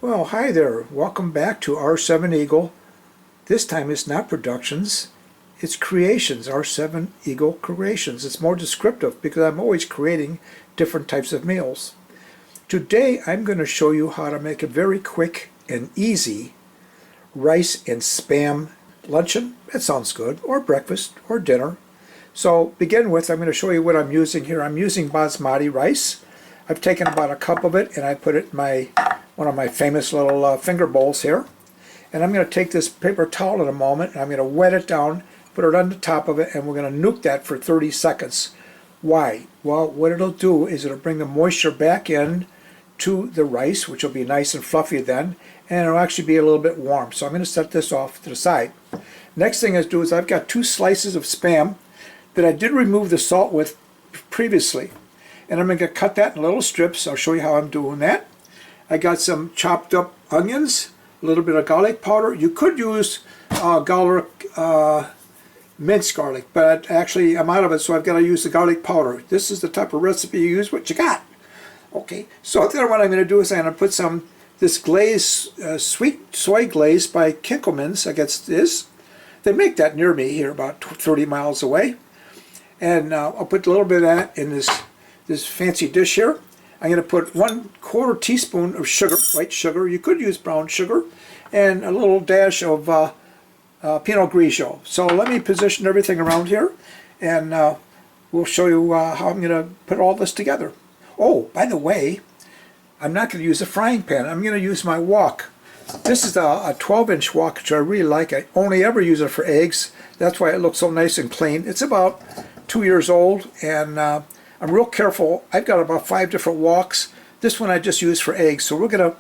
Well, hi there. Welcome back to R7 Eagle. This time it's not productions, it's creations, R7 Eagle creations. It's more descriptive because I'm always creating different types of meals. Today I'm going to show you how to make a very quick and easy rice and spam luncheon. That sounds good. Or breakfast or dinner. So begin with, I'm going to show you what I'm using here. I'm using Basmati rice. I've taken about a cup of it and I put it in one of my famous little finger bowls here. And I'm going to take this paper towel in a moment and I'm going to wet it down, put it on the top of it, and we're going to nuke that for 30 seconds. Why? Well, what it'll do is it'll bring the moisture back in to the rice, which will be nice and fluffy then, and it'll actually be a little bit warm. So I'm going to set this off to the side. Next thing I do is I've got 2 slices of Spam that I did remove the salt with previously. And I'm going to cut that in little strips. I'll show you how I'm doing that. I got some chopped up onions, a little bit of garlic powder. You could use minced garlic, but actually I'm out of it, so I've got to use the garlic powder. This is the type of recipe you use what you got. Okay, so then what I'm going to do is I'm going to put this glaze, sweet soy glaze by Kinkelman's, I guess it is. They make that near me here, about 30 miles away. And I'll put a little bit of that in this fancy dish here. I'm going to put 1/4 teaspoon of sugar, white sugar. You could use brown sugar, and a little dash of Pinot Grigio. So let me position everything around here, and we'll show you how I'm going to put all this together. Oh, by the way, I'm not going to use a frying pan. I'm going to use my wok. This is a 12-inch wok, which I really like. I only ever use it for eggs. That's why it looks so nice and clean. It's about 2 years old, and I'm real careful. I've got about 5 different woks. This one I just use for eggs. So we're going to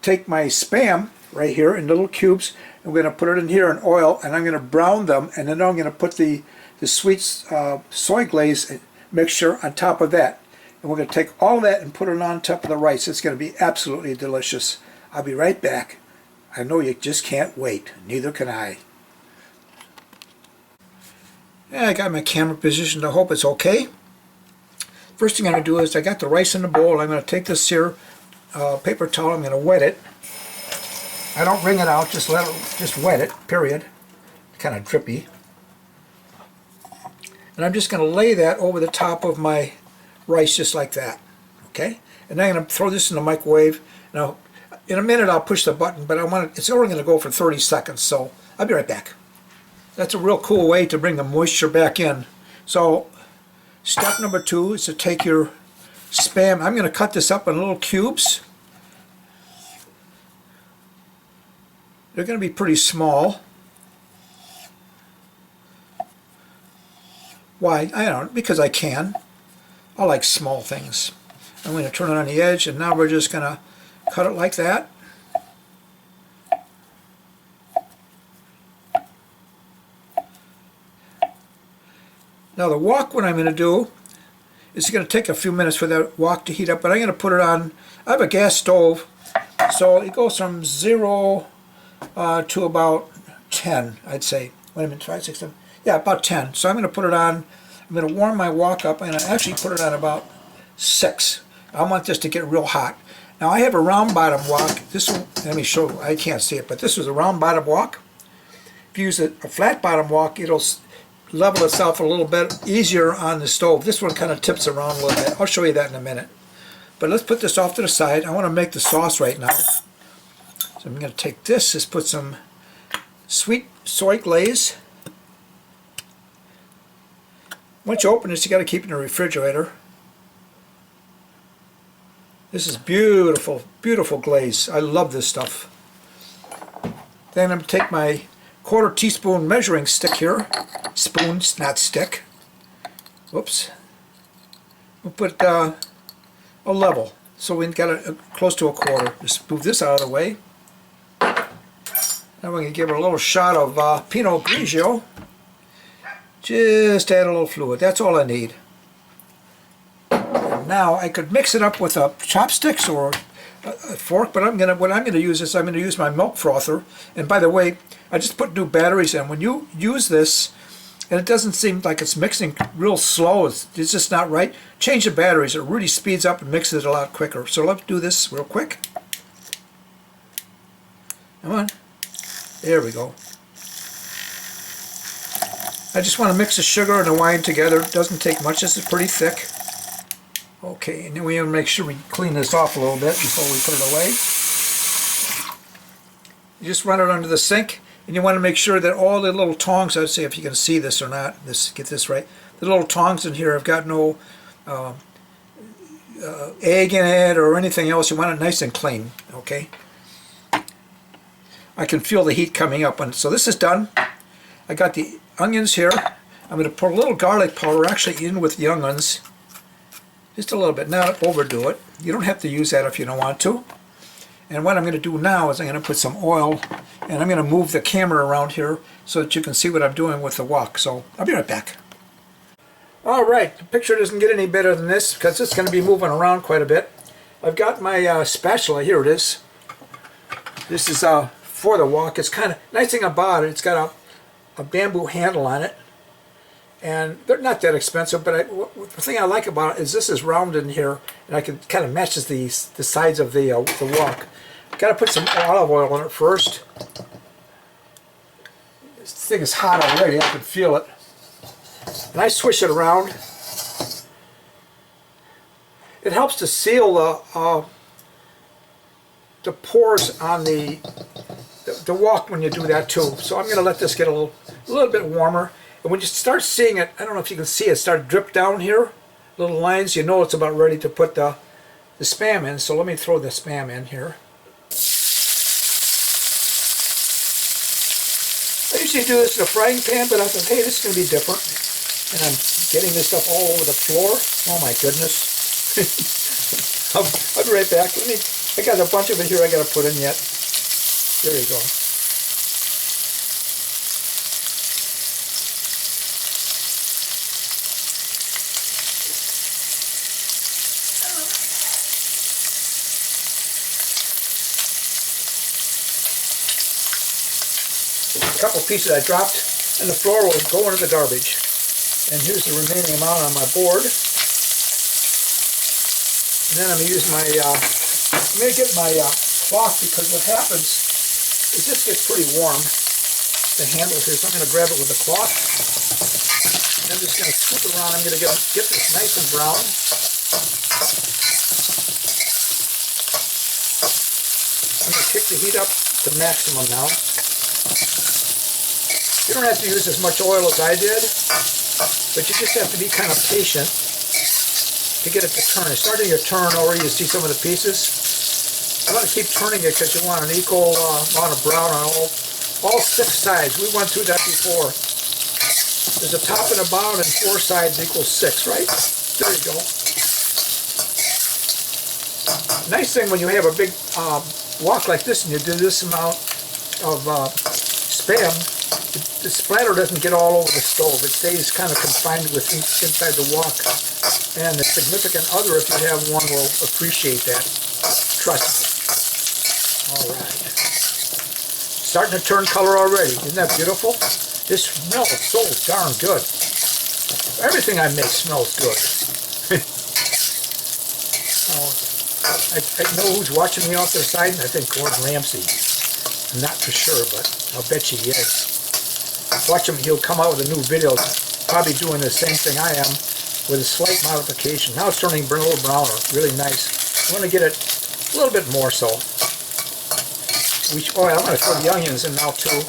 take my Spam right here in little cubes, and we're going to put it in here in oil, and I'm going to brown them, and then I'm going to put the sweet soy glaze mixture on top of that. And we're going to take all of that and put it on top of the rice. It's going to be absolutely delicious. I'll be right back. I know you just can't wait. Neither can I. Yeah, I got my camera positioned. I hope it's okay. First thing I'm going to do is I got the rice in the bowl. I'm going to take this here paper towel. I'm going to wet it. I don't wring it out. Just wet it. Period. Kind of drippy. And I'm just going to lay that over the top of my rice, just like that. Okay. And then I'm going to throw this in the microwave. Now, in a minute I'll push the button, but it's only going to go for 30 seconds. So I'll be right back. That's a real cool way to bring the moisture back in. So step number 2 is to take your Spam. I'm going to cut this up in little cubes. They're going to be pretty small. Why? I don't know, because I can. I like small things. I'm going to turn it on the edge, and now we're just going to cut it like that. Now the wok, what I'm going to do is going to take a few minutes for that wok to heat up, but I'm going to put it on. I have a gas stove, so it goes from 0 to about 10, I'd say. Wait a minute, 5, 6, 7. Yeah, about 10. So I'm going to put it on. I'm going to warm my wok up, and I actually put it on about 6. I want this to get real hot. Now I have a round bottom wok. This one, let me show you. I can't see it, but this is a round bottom wok. If you use a flat bottom wok, it'll level itself a little bit easier on the stove. This one kind of tips around a little bit. I'll show you that in a minute. But let's put this off to the side. I want to make the sauce right now. So I'm going to take this, just put some sweet soy glaze. Once you open this, you got to keep it in the refrigerator. This is beautiful, beautiful glaze. I love this stuff. Then I'm going to take my 1/4 teaspoon measuring stick here. Spoons, not stick. Whoops. We'll put a level. So we got it close to 1/4. Just move this out of the way. Now we're going to give it a little shot of Pinot Grigio. Just add a little fluid. That's all I need. And now I could mix it up with chopsticks or a fork, but what I'm going to use is I'm going to use my milk frother. And by the way, I just put new batteries in. When you use this, and it doesn't seem like it's mixing real slow, it's just not right, change the batteries. It really speeds up and mixes it a lot quicker. So let's do this real quick. There we go. I just want to mix the sugar and the wine together. It doesn't take much. This is pretty thick. Okay, and then we want to make sure we clean this off a little bit before we put it away. You just run it under the sink, and you want to make sure that all the little tongs, let's see if you can see this or not, get this right, the little tongs in here have got no egg in it or anything else. You want it nice and clean, okay? I can feel the heat coming up. So this is done. I got the onions here. I'm going to put a little garlic powder actually in with the onions. Just a little bit, not overdo it. You don't have to use that if you don't want to. And what I'm going to do now is I'm going to put some oil, and I'm going to move the camera around here so that you can see what I'm doing with the wok. So I'll be right back. All right, the picture doesn't get any better than this because it's going to be moving around quite a bit. I've got my spatula. Here it is. This is for the wok. It's kind of nice thing about it. It's got a bamboo handle on it, and they're not that expensive. But the thing I like about it is this is rounded in here, and I can kind of matches the sides of the wok. Got to put some olive oil in it first. This thing is hot already. I can feel it. And I swish it around. It helps to seal the pores on the wok when you do that too. So I'm going to let this get a little bit warmer. And when you start seeing it, I don't know if you can see it, start drip down here, little lines, you know it's about ready to put the Spam in. So let me throw the Spam in here. I usually do this in a frying pan, but I thought, hey, this is going to be different. And I'm getting this stuff all over the floor. Oh my goodness. I'll be right back. I got a bunch of it here I got to put in yet. There you go. A couple pieces I dropped and the floor will go into the garbage. And here's the remaining amount on my board. And then I'm going to use my, I'm going to get my cloth, because what happens is this gets pretty warm, the handle here, so I'm going to grab it with a cloth. And I'm just going to scoop it around. I'm going to get this nice and brown. I'm going to kick the heat up to maximum now. You don't have to use as much oil as I did, but you just have to be kind of patient to get it to turn. It's starting to turn already. You see some of the pieces. You want to keep turning it because you want an equal amount of brown on all 6 sides. We went through that before. There's a top and a bottom, and 4 sides equals 6, right? There you go. Nice thing when you have a big wok like this and you do this amount of Spam, the splatter doesn't get all over the stove. It stays kind of confined with inside the wok. And the significant other, if you have one, will appreciate that. Trust me. All right. Starting to turn color already. Isn't that beautiful? This smells so darn good. Everything I make smells good. I know who's watching me off to the side, and I think Gordon Ramsay. I'm not for sure, but I'll bet you he is. Watch him, he'll come out with a new video, probably doing the same thing I am, with a slight modification. Now it's turning a little browner, really nice. I want to get it a little bit more so. I'm going to throw the onions in now too.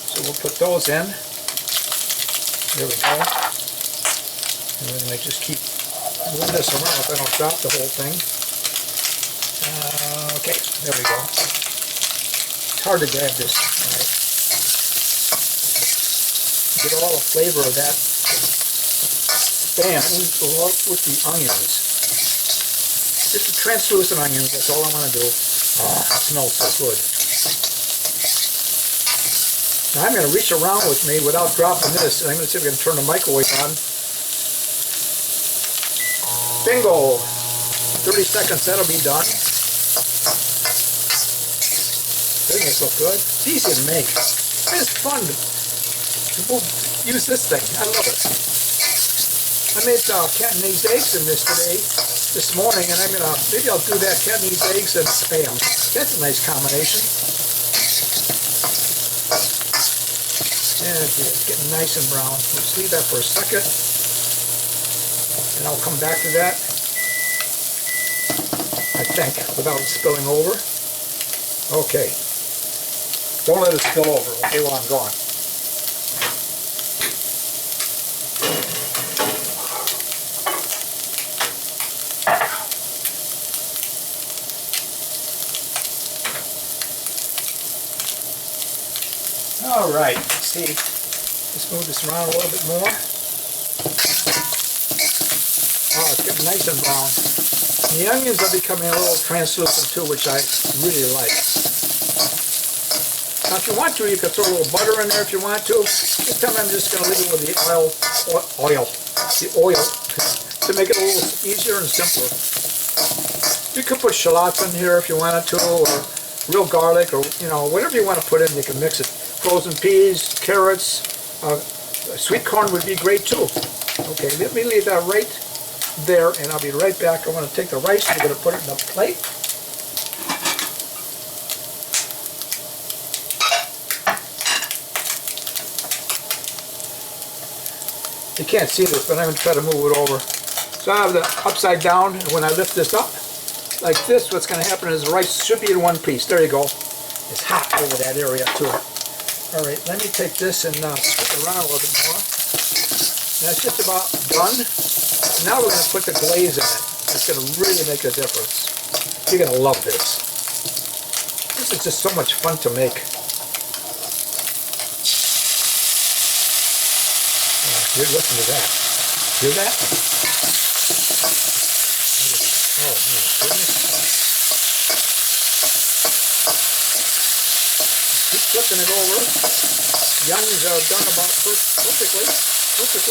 So we'll put those in. There we go. And then I just keep moving this around if I don't drop the whole thing. Okay, there we go. It's hard to grab this. All right. Get all the flavor of that Spam with the onions. Just the translucent onions, that's all I want to do. Oh, it smells so good. Now I'm going to reach around with me without dropping this, and I'm going to see if I can turn the microwave on. Bingo! 30 seconds, that'll be done. Doesn't this look good? It's easy to make. It's fun to use this thing. I love it. I made Cantonese eggs in this morning, and maybe I'll do that, Cantonese eggs and Spam. That's a nice combination. it's getting nice and brown. Let's leave that for a second, and I'll come back to that, I think, without it spilling over. Okay. Don't let it spill over, okay, while I'm gone. All right, see, let's move this around a little bit more. Oh, it's getting nice and brown. And the onions are becoming a little translucent too, which I really like. Now, if you want to, you could throw a little butter in there if you want to. This time I'm just going to leave it with the oil to make it a little easier and simpler. You could put shallots in here if you wanted to, or real garlic, or whatever you want to put in, you can mix it. Frozen peas, carrots, sweet corn would be great too. Okay, let me leave that right there, and I'll be right back. I want to take the rice and we're going to put it in a plate. You can't see this, but I'm going to try to move it over. So I have the upside down, and when I lift this up like this, what's going to happen is the rice should be in one piece. There you go. It's hot over that area too. All right, let me take this and switch it around a little bit more. That's just about done. Now we're going to put the glaze in it. It's going to really make a difference. You're going to love this. This is just so much fun to make. Here, listen to that. Hear that? Oh, my goodness. Keep flipping it over. The onions are done about perfectly. Perfect.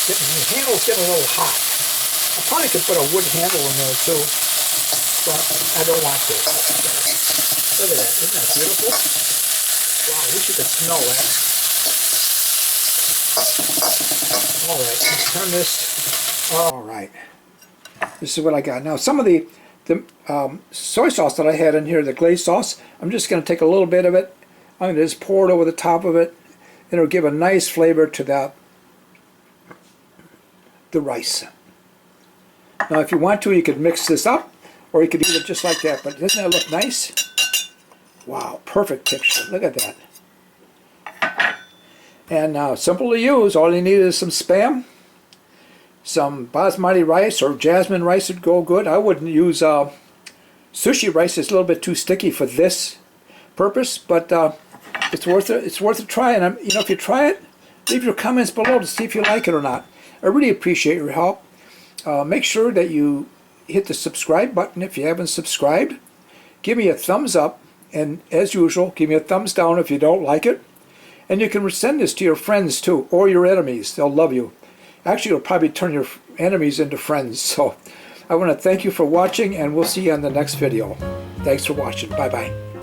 The handle's getting a little hot. I probably could put a wood handle in there too, but I don't want to. Look at that. Isn't that beautiful? Wow, I wish you could smell that. All right, let's turn this. All right. This is what I got. Now, some of the soy sauce that I had in here, the glazed sauce, I'm just going to take a little bit of it. I'm going to just pour it over the top of it, and it'll give a nice flavor to the rice. Now, if you want to, you could mix this up, or you could eat it just like that. But doesn't that look nice? Wow, perfect texture. Look at that. And now, simple to use. All you need is some Spam. Some Basmati rice or jasmine rice would go good. I wouldn't use sushi rice. It's a little bit too sticky for this purpose, but it's worth it. It's worth a try. And if you try it, leave your comments below to see if you like it or not. I really appreciate your help. Make sure that you hit the subscribe button if you haven't subscribed. Give me a thumbs up, and as usual, give me a thumbs down if you don't like it. And you can send this to your friends too, or your enemies. They'll love you. Actually, it'll probably turn your enemies into friends. So I want to thank you for watching, and we'll see you on the next video. Thanks for watching. Bye-bye.